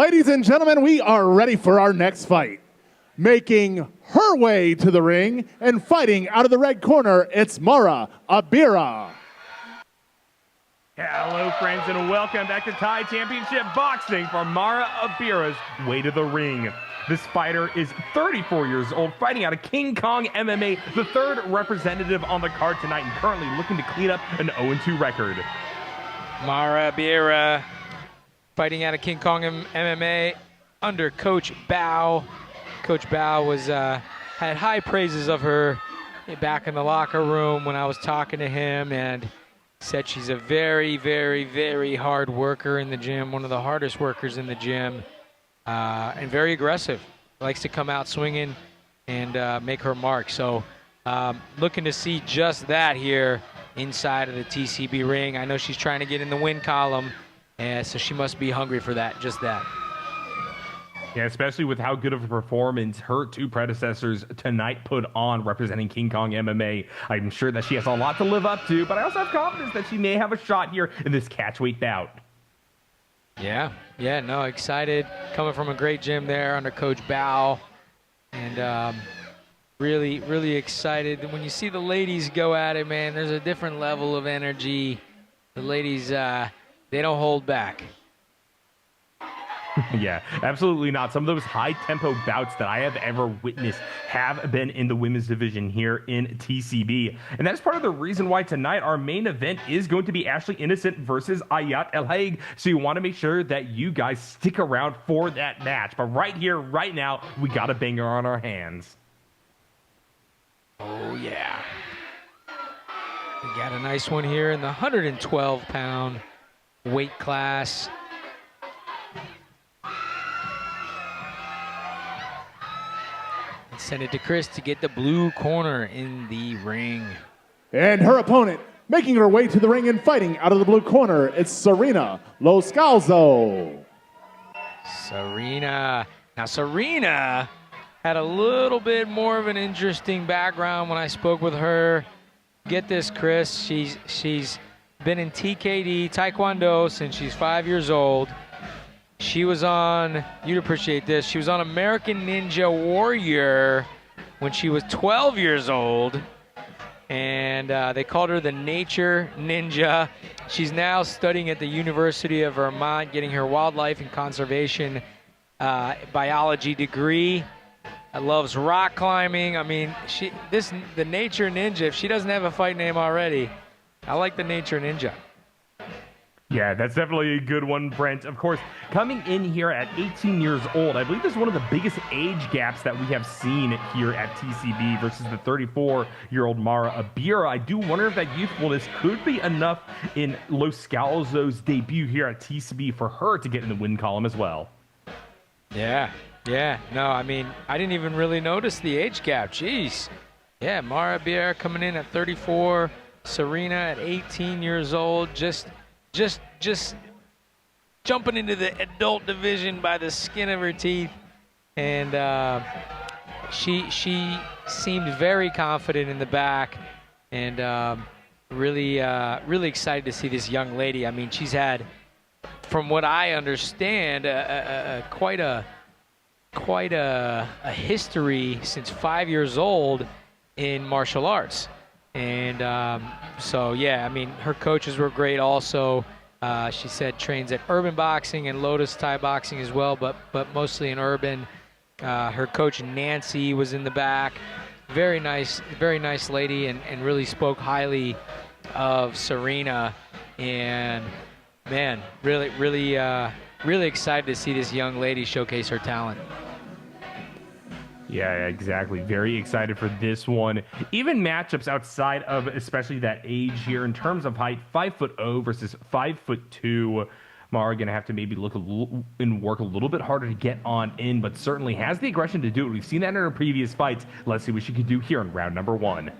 Ladies and gentlemen, we are ready for our next fight. Making her way to the ring and fighting out of the red corner, it's Mara Abiera. Hello, friends, and welcome back to Thai Championship Boxing for Mara Abiera's way to the ring. This fighter is 34 years old, fighting out of King Kong MMA, the third representative on the card tonight, and currently looking to clean up an 0-2 record. Mara Abiera, fighting out of King Kong MMA under Coach Bao. Coach Bao was had high praises of her back in the locker room when I was talking to him, and said she's a very, very, very hard worker in the gym, one of the hardest workers in the gym, and very aggressive. Likes to come out swinging and make her mark. So looking to see just that here inside of the TCB ring. I know she's trying to get in the win column, and so she must be hungry for that, just that. Yeah, especially with how good of a performance her two predecessors tonight put on representing King Kong MMA. I'm sure that she has a lot to live up to, but I also have confidence that she may have a shot here in this catchweight bout. Yeah, no, excited. Coming from a great gym there under Coach Bao. And really, really excited. When you see the ladies go at it, man, there's a different level of energy. The ladies, they don't hold back. Yeah, absolutely not. Some of those high-tempo bouts that I have ever witnessed have been in the women's division here in TCB. And that's part of the reason why tonight our main event is going to be Ashley Innocent versus Ayat El Haig. So you want to make sure that you guys stick around for that match. But right here, right now, we got a banger on our hands. Oh, yeah. We got a nice one here in the 112-pound weight class. Send it to Chris to get the blue corner in the ring. And her opponent, making her way to the ring and fighting out of the blue corner, it's Selena Zolasco. Selena. Now, Selena had a little bit more of an interesting background when I spoke with her. Get this, Chris. She's been in TKD, Taekwondo, since she's 5 years old. She was on, you'd appreciate this, she was on American Ninja Warrior when she was 12 years old. And they called her the Nature Ninja. She's now studying at the University of Vermont, getting her wildlife and conservation biology degree. Loves rock climbing. I mean, the Nature Ninja, if she doesn't have a fight name already, I like the Nature Ninja. Yeah, that's definitely a good one, Brent. Of course, coming in here at 18 years old, I believe this is one of the biggest age gaps that we have seen here at TCB versus the 34-year-old Mara Abiera. I do wonder if that youthfulness could be enough in Los Scalzo's debut here at TCB for her to get in the win column as well. Yeah. No, I mean, I didn't even really notice the age gap. Jeez. Yeah, Mara Abiera coming in at 34, Selena at 18 years old, just jumping into the adult division by the skin of her teeth. And she seemed very confident in the back, and really excited to see this young lady. I mean, she's had, from what I understand, quite a history since 5 years old in martial arts. And so, yeah, I mean, her coaches were great also. She said trains at Urban Boxing and Lotus Thai Boxing as well, but mostly in Urban. Her coach, Nancy, was in the back. Very nice lady, and really spoke highly of Selena. And, man, really excited to see this young lady showcase her talent. Yeah, exactly. Very excited for this one. Even matchups outside of especially that age here in terms of height, 5'0" versus 5'2". Mara going to have to maybe look and work a little bit harder to get on in, but certainly has the aggression to do it. We've seen that in her previous fights. Let's see what she can do here in round number one.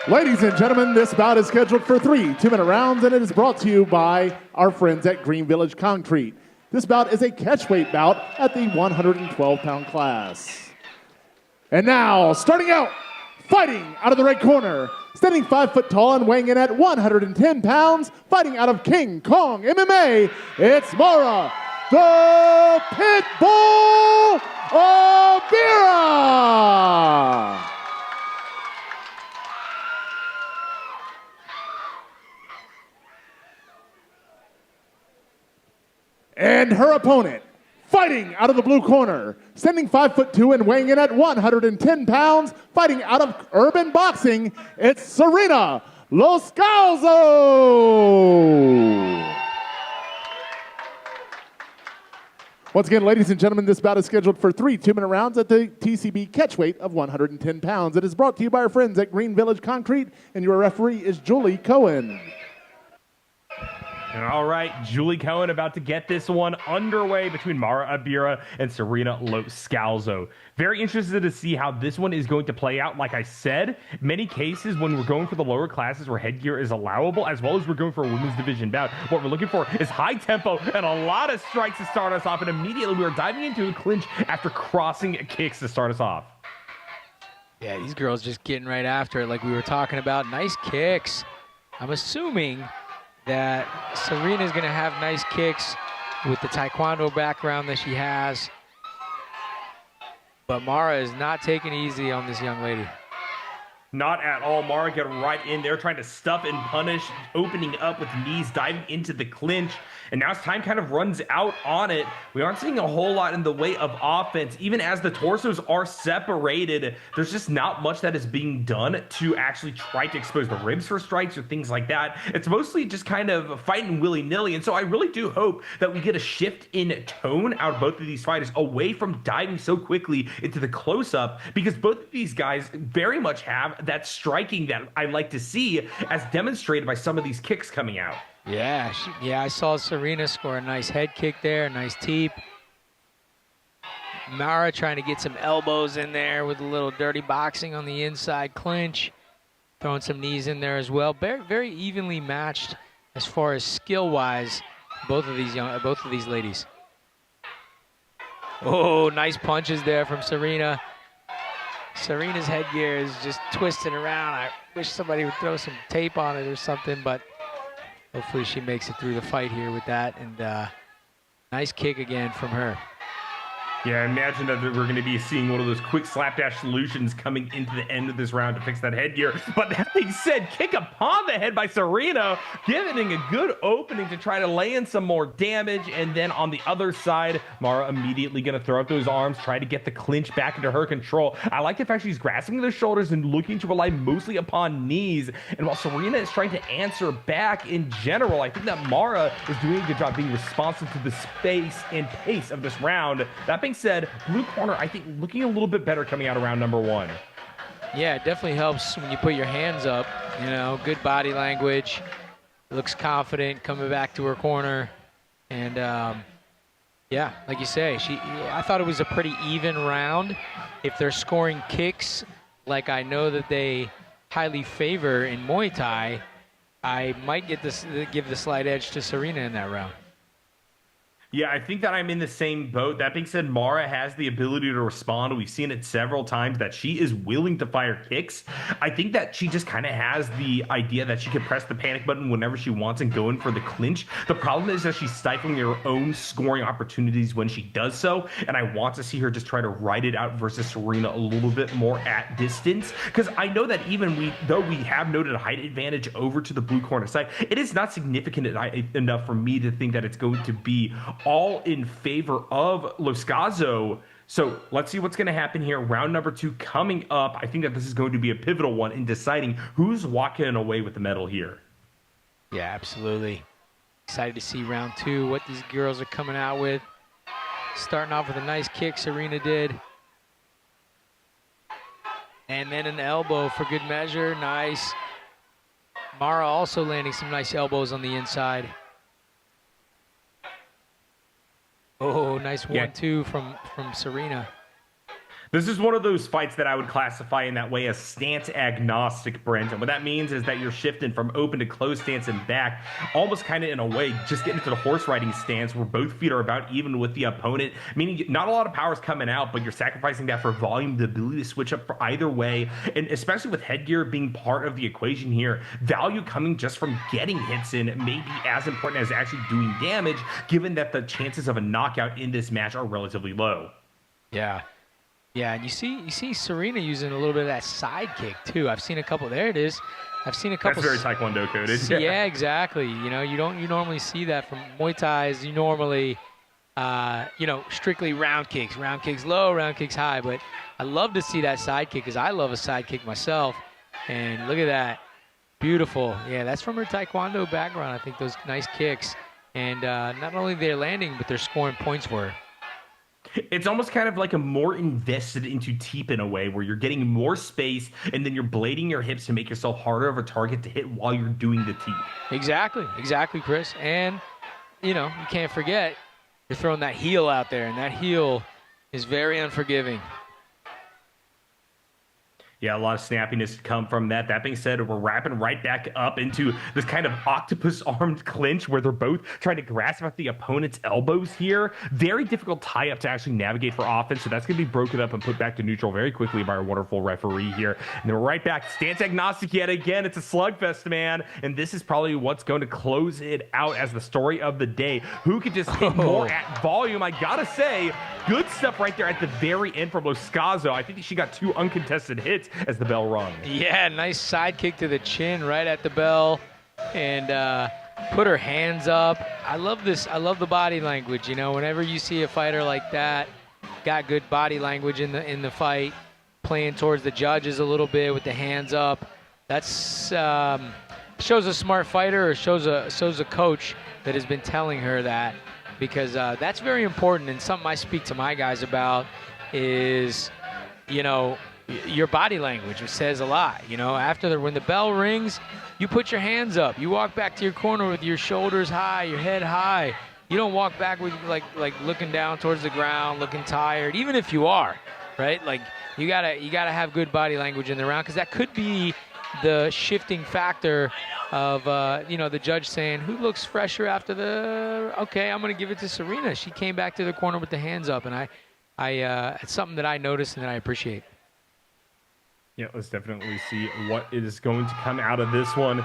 Ladies and gentlemen, this bout is scheduled for 3 two-minute rounds, and it is brought to you by our friends at Green Village Concrete. This bout is a catchweight bout at the 112-pound class. And now, starting out, fighting out of the red corner, Standing 5 foot tall and weighing in at 110 pounds, fighting out of King Kong MMA, it's Mara, the Pitbull Abiera! And her opponent, fighting out of the blue corner, standing 5'2" and weighing in at 110 pounds, fighting out of Urban Boxing, it's Selena Zolasco. Once again, ladies and gentlemen, this bout is scheduled for 3 2-minute rounds at the TCB catchweight of 110 pounds. It is brought to you by our friends at Green Village Concrete, and your referee is Julie Cohen. All right, Julie Cohen about to get this one underway between Mara Abiera and Selena Zolasco. Very interested to see how this one is going to play out. Like I said, many cases when we're going for the lower classes where headgear is allowable, as well as we're going for a women's division bout, what we're looking for is high tempo and a lot of strikes to start us off. And immediately we are diving into a clinch after crossing kicks to start us off. Yeah, these girls just getting right after it like we were talking about. Nice kicks. I'm assuming that Serena's going to have nice kicks with the taekwondo background that she has. But Mara is not taking it easy on this young lady. Not at all. Mara getting right in there, trying to stuff and punish, opening up with knees, diving into the clinch. And now as time kind of runs out on it, we aren't seeing a whole lot in the way of offense. Even as the torsos are separated, there's just not much that is being done to actually try to expose the ribs for strikes or things like that. It's mostly just kind of fighting willy-nilly. And so I really do hope that we get a shift in tone out of both of these fighters, away from diving so quickly into the close-up, because both of these guys very much have that striking that I like to see, as demonstrated by some of these kicks coming out. Yeah, I saw Selena score a nice head kick there, nice teep. Mara trying to get some elbows in there with a little dirty boxing on the inside clinch, throwing some knees in there as well. Very, very evenly matched as far as skill-wise, both of these ladies. Oh, nice punches there from Selena. Serena's headgear is just twisting around. I wish somebody would throw some tape on it or something, but hopefully she makes it through the fight here with that. And nice kick again from her. Yeah, I imagine that we're going to be seeing one of those quick slapdash solutions coming into the end of this round to fix that headgear. But that being said, kick upon the head by Selena, giving a good opening to try to lay in some more damage. And then on the other side, Mara immediately going to throw up those arms, try to get the clinch back into her control. I like the fact she's grasping the shoulders and looking to rely mostly upon knees. And while Selena is trying to answer back in general, I think that Mara is doing a good job being responsive to the space and pace of this round. That being said, blue corner, I think, looking a little bit better coming out of round number one. Yeah, it definitely helps when you put your hands up. You know, good body language. Looks confident coming back to her corner. And, yeah, like you say, I thought it was a pretty even round. If they're scoring kicks, like I know that they highly favor in Muay Thai, I might give the slight edge to Selena in that round. Yeah, I think that I'm in the same boat. That being said, Mara has the ability to respond. We've seen it several times that she is willing to fire kicks. I think that she just kind of has the idea that she can press the panic button whenever she wants and go in for the clinch. The problem is that she's stifling her own scoring opportunities when she does so, and I want to see her just try to ride it out versus Selena a little bit more at distance, because I know that even though we have noted a height advantage over to the blue corner side, it is not significant enough for me to think that it's going to be all in favor of Zolasco. So let's see what's going to happen here. Round number 2 coming up. I think that this is going to be a pivotal one in deciding who's walking away with the medal here. Yeah, absolutely. Excited to see round 2, what these girls are coming out with. Starting off with a nice kick, Selena did. And then an elbow for good measure. Nice. Mara also landing some nice elbows on the inside. Oh, nice 1-2 from Selena. This is one of those fights that I would classify in that way as stance agnostic, Brent. And what that means is that you're shifting from open to closed stance and back, almost kind of in a way, just getting into the horse riding stance where both feet are about even with the opponent, meaning not a lot of power's coming out, but you're sacrificing that for volume, the ability to switch up for either way. And especially with headgear being part of the equation here, value coming just from getting hits in may be as important as actually doing damage, given that the chances of a knockout in this match are relatively low. Yeah. Yeah, and you see Serena using a little bit of that side kick too. I've seen a couple. There it is. I've seen a couple. That's very Taekwondo coded. Yeah, exactly. You know, you normally see that from Muay Thais. You normally, strictly round kicks low, round kicks high. But I love to see that side kick because I love a side kick myself. And look at that, beautiful. Yeah, that's from her Taekwondo background. I think those nice kicks, and not only they're landing, but they're scoring points for her. It's almost kind of like a more invested into teep in a way where you're getting more space and then you're blading your hips to make yourself harder of a target to hit while you're doing the teep. Exactly, Chris. And, you can't forget, you're throwing that heel out there, and that heel is very unforgiving. Yeah, a lot of snappiness to come from that. That being said, we're wrapping right back up into this kind of octopus-armed clinch where they're both trying to grasp at the opponent's elbows here. Very difficult tie-up to actually navigate for offense, so that's going to be broken up and put back to neutral very quickly by our wonderful referee here. And then we're right back. Stance agnostic yet again. It's a slugfest, man. And this is probably what's going to close it out as the story of the day. Who could just hit more at volume? I got to say, good stuff right there at the very end from Zolasco. I think she got 2 uncontested hits as the bell rung. Yeah, nice side kick to the chin right at the bell, and put her hands up. I love this. I love the body language. Whenever you see a fighter like that, got good body language in the fight, playing towards the judges a little bit with the hands up. That's shows a smart fighter, or shows a coach that has been telling her that, because that's very important, and something I speak to my guys about is, your body language. It says a lot. When the bell rings, you put your hands up. You walk back to your corner with your shoulders high, your head high. You don't walk back with like looking down towards the ground, looking tired, even if you are, right? Like you gotta have good body language in the round, because that could be the shifting factor of the judge saying, who looks fresher after okay, I'm gonna give it to Serena. She came back to the corner with the hands up, and I it's something that I noticed and that I appreciate. Yeah, let's definitely see what is going to come out of this one.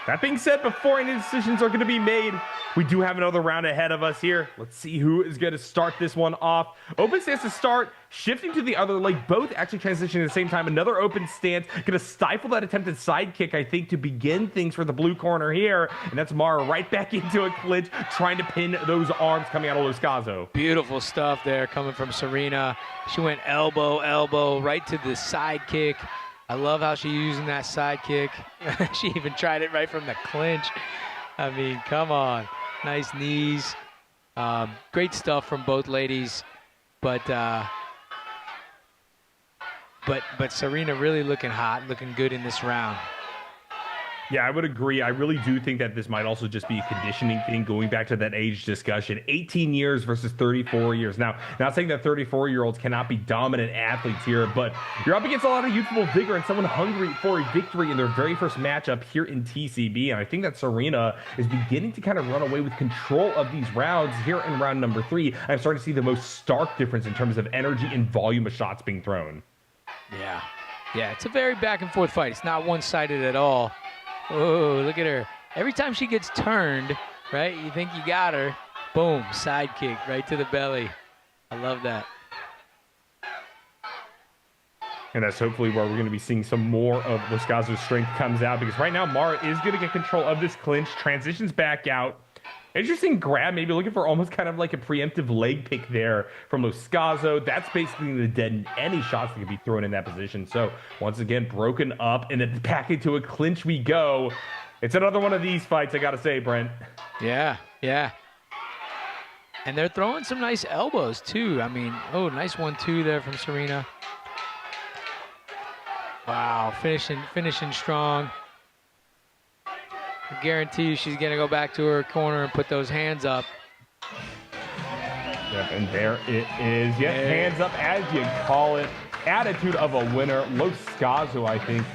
That being said, before any decisions are going to be made, we do have another round ahead of us here. Let's see who is going to start this one off. Open stance to start, shifting to the other leg, both actually transitioning at the same time. Another open stance, going to stifle that attempted side kick, I think, to begin things for the blue corner here. And that's Mara right back into a clinch, trying to pin those arms coming out of Zolasco. Beautiful stuff there coming from Serena. She went elbow, right to the side kick. I love how she's using that side kick. She even tried it right from the clinch. I mean, come on. Nice knees. Great stuff from both ladies. But Serena really looking hot, looking good in this round. Yeah, I would agree. I really do think that this might also just be a conditioning thing, going back to that age discussion. 18 years versus 34 years. Now, not saying that 34-year-olds cannot be dominant athletes here, but you're up against a lot of youthful vigor and someone hungry for a victory in their very first matchup here in TCB. And I think that Serena is beginning to kind of run away with control of these rounds here in round number 3. I'm starting to see the most stark difference in terms of energy and volume of shots being thrown. Yeah, it's a very back and forth fight. It's not one-sided at all. Oh, look at her. Every time she gets turned, right, you think you got her. Boom, side kick right to the belly. I love that. And that's hopefully where we're going to be seeing some more of Zolasco's strength comes out, because right now Mara is going to get control of this clinch, transitions back out. Interesting grab, maybe looking for almost kind of like a preemptive leg pick there from Zolasco. That's basically the dead any shots that could be thrown in that position. So once again, broken up, and then back into a clinch we go. It's another one of these fights, I got to say, Brent. Yeah. And they're throwing some nice elbows, too. I mean, nice 1-2 there from Serena. Wow, finishing strong. I guarantee you she's going to go back to her corner and put those hands up. Yep, and there it is. Yep, hands up as you call it. attitude of a winner. Loskazo, I think,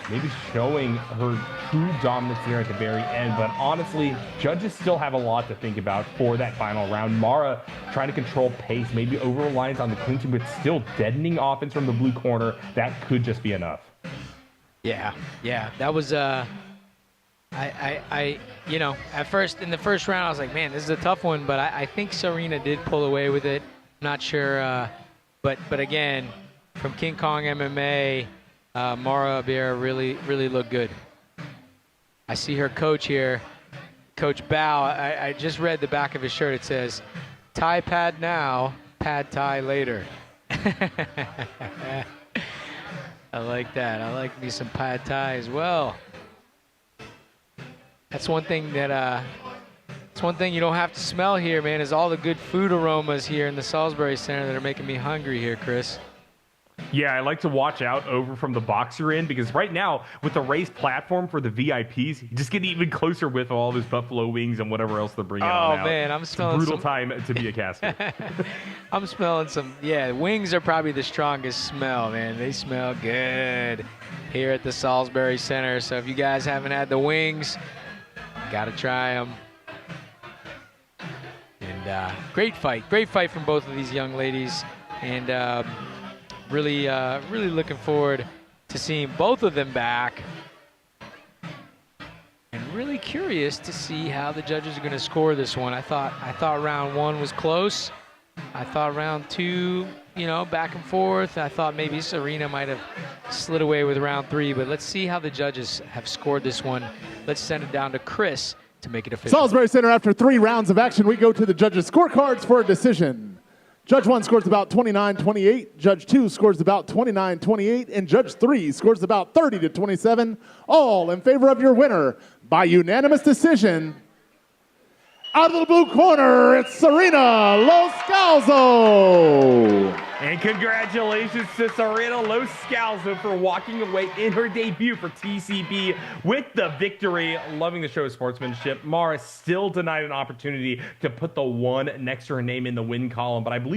maybe showing her true dominance here at the very end. But honestly, judges still have a lot to think about for that final round. Mara trying to control pace, maybe over-reliance on the clinching, but still deadening offense from the blue corner. That could just be enough. Yeah, that was you know, at first in the first round I was like, man, this is a tough one, but I think Serena did pull away with it. I'm not sure, but again, from King Kong MMA, Mara Abiera really looked good. I see her coach here, Coach Bao. I just read the back of his shirt. It says, "Thai pad now, pad Thai later." I like that. I like me some pad Thai as well. That's one thing that it's one thing you don't have to smell here, man, is all the good food aromas here in the Salisbury Center that are making me hungry here, Chris. Yeah, I like to watch out over from the box you're in, because right now, with the raised platform for the VIPs, you just get even closer with all those buffalo wings and whatever else they're bringing on out. Oh, man, I'm smelling brutal time to be a caster. I'm smelling some, wings are probably the strongest smell, man. They smell good here at the Salisbury Center. So if you guys haven't had the wings, got to try them. And great fight from both of these young ladies. And really looking forward to seeing both of them back. And really curious to see how the judges are going to score this one. I thought round one was close. I thought round two, back and forth. I thought maybe Serena might have slid away with round three, but let's see how the judges have scored this one. Let's send it down to Chris to make it official. Salisbury Center, after 3 rounds of action, we go to the judges' scorecards for a decision. Judge 1 scores about 29-28, Judge 2 scores about 29-28, and Judge 3 scores about 30-27, all in favor of your winner by unanimous decision. Out of the blue corner, it's Serena Loskazo. And congratulations to Serena Loskazo for walking away in her debut for TCB with the victory. Loving the show's sportsmanship. Mara still denied an opportunity to put the 1 next to her name in the win column, but I believe